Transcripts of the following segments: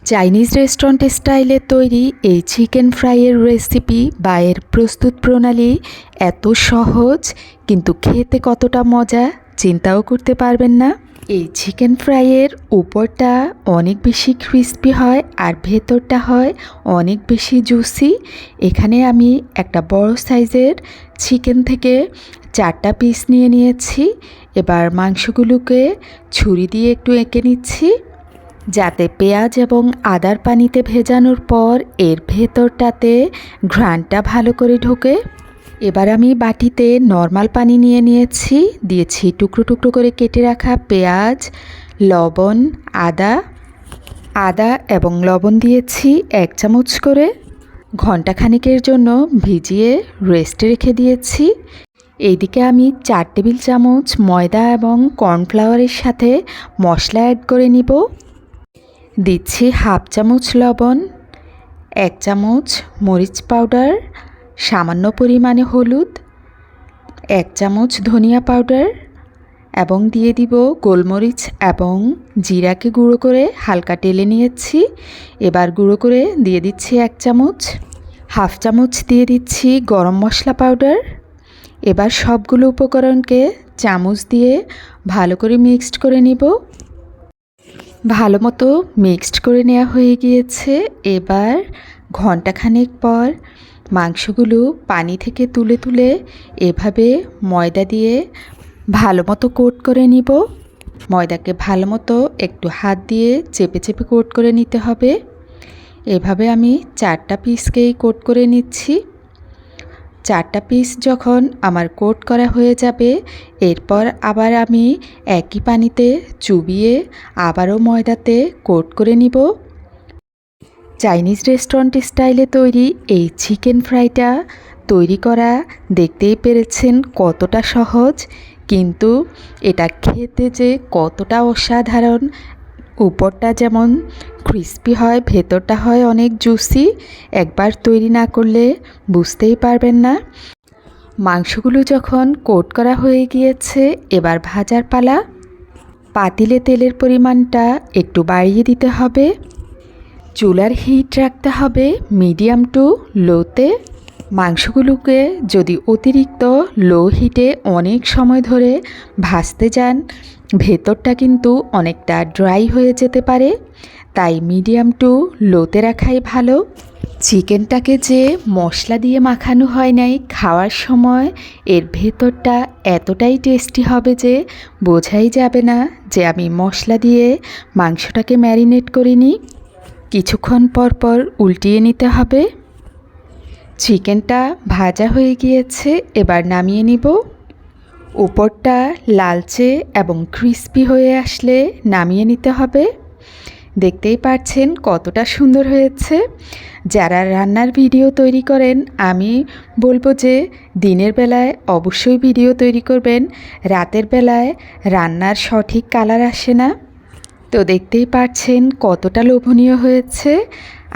Chinese restaurant স্টাইলে তৈরি এই চিকেন ফ্রাইয়ের রেসিপি বা এর প্রস্তুত প্রণালী এত সহজ, কিন্তু খেতে কতটা মজা চিন্তাও করতে পারবেন না। এই চিকেন ফ্রাইয়ের উপরটা অনেক বেশি ক্রিস্পি হয় আর ভেতরটা হয় অনেক বেশি জুসি। এখানে আমি একটা বড় সাইজের চিকেন থেকে 4টা পিস নিয়ে নিয়েছি। এবার মাংসগুলোকে ছুরি দিয়ে একটু এঁকে নিচ্ছি, যাতে পেঁয়াজ এবং আদার পানিতে ভেজানোর পর এর ভেতরটাতে ঘ্রাণটা ভালো করে ঢোকে। এবার আমি বাটিতে নর্মাল পানি নিয়ে নিয়েছি, দিয়েছি টুকরো টুকরো করে কেটে রাখা পেঁয়াজ, লবণ, আদা এবং লবণ দিয়েছি 1 চামচ করে। ঘণ্টাখানেকের জন্য ভিজিয়ে রেস্টে রেখে দিয়েছি। এইদিকে আমি 4 টেবিল চামচ ময়দা এবং কর্নফ্লাওয়ারের সাথে মশলা অ্যাড করে নিব। দিচ্ছি 1/2 চামচ লবণ, 1 চামচ মরিচ পাউডার, সামান্য পরিমাণে হলুদ, 1 চামচ ধনিয়া পাউডার এবং দিয়ে দিব গোলমরিচ এবং জিরাকে গুঁড়ো করে হালকা টেলে নিয়েছি। এবার গুঁড়ো করে দিয়ে দিচ্ছি 1 চামচ, 1/2 চামচ দিয়ে দিচ্ছি গরম মশলা পাউডার। এবার সবগুলো উপকরণকে চামচ দিয়ে ভালো করে মিক্সড করে নিব। ভালো মতো মিক্সড করে নেওয়া হয়ে গিয়েছে। এবার ঘণ্টাখানেক পর মাংসগুলো পানি থেকে তুলে তুলে এভাবে ময়দা দিয়ে ভালো মতো কোট করে নিব। ময়দাকে ভালো মতো একটু হাত দিয়ে চেপে চেপে কোট করে নিতে হবে। এভাবে আমি 4টা পিসকেই কোট করে নিচ্ছি। 4টা পিস যখন আমার কোট করা হয়ে যাবে, এরপর আবার আমি একই পানিতে চুবিয়ে আবারও ময়দাতে কোট করে নিব। চাইনিজ রেস্টুরেন্ট স্টাইলে তৈরি এই চিকেন ফ্রাইটা তৈরি করা দেখতেই পেরেছেন কতটা সহজ, কিন্তু এটা খেতে যে কতটা অসাধারণ। উপরটা যেমন ক্রিস্পি হয়, ভেতরটা হয় অনেক জুসি। একবার তৈরি না করলে বুঝতেই পারবেন না। মাংসগুলো যখন কোট করা হয়ে গিয়েছে, এবার ভাজার পালা। পাতিলে তেলের পরিমাণটা একটু বাড়িয়ে দিতে হবে। চুলার হিট রাখতে হবে মিডিয়াম টু লোতে। মাংসগুলোকে যদি অতিরিক্ত লো হিটে অনেক সময় ধরে ভাজতে যান, ভেতরটা কিন্তু অনেকটা ড্রাই হয়ে যেতে পারে। তাই মিডিয়াম টু লোতে রাখাই ভালো। চিকেনটাকে যে মশলা দিয়ে মাখানো হয় নাই, খাওয়ার সময় এর ভেতরটা এতটাই টেস্টি হবে যে বোঝাই যাবে না যে আমি মশলা দিয়ে মাংসটাকে ম্যারিনেট করিনি। কিছুক্ষণ পর পর উল্টিয়ে নিতে হবে। চিকেনটা ভাজা হয়ে গিয়েছে, এবার নামিয়ে নিব। উপরটা লালচে এবং ক্রিস্পি হয়ে আসলে নামিয়ে নিতে হবে। দেখতেই পাচ্ছেন কতটা সুন্দর হয়েছে। যারা রান্নার ভিডিও তৈরি করেন, আমি বলবো যে দিনের বেলায় অবশ্যই ভিডিও তৈরি করবেন। রাতের বেলায় রান্নার সঠিক কালার আসে না। তো দেখতেই পাচ্ছেন কতটা লোভনীয় হয়েছে।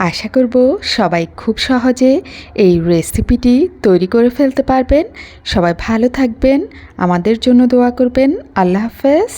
আশা করব সবাই খুব সহজে এই রেসিপিটি তৈরি করে ফেলতে পারবেন। সবাই ভালো থাকবেন, আমাদের জন্য দোয়া করবেন। আল্লাহ হাফেজ।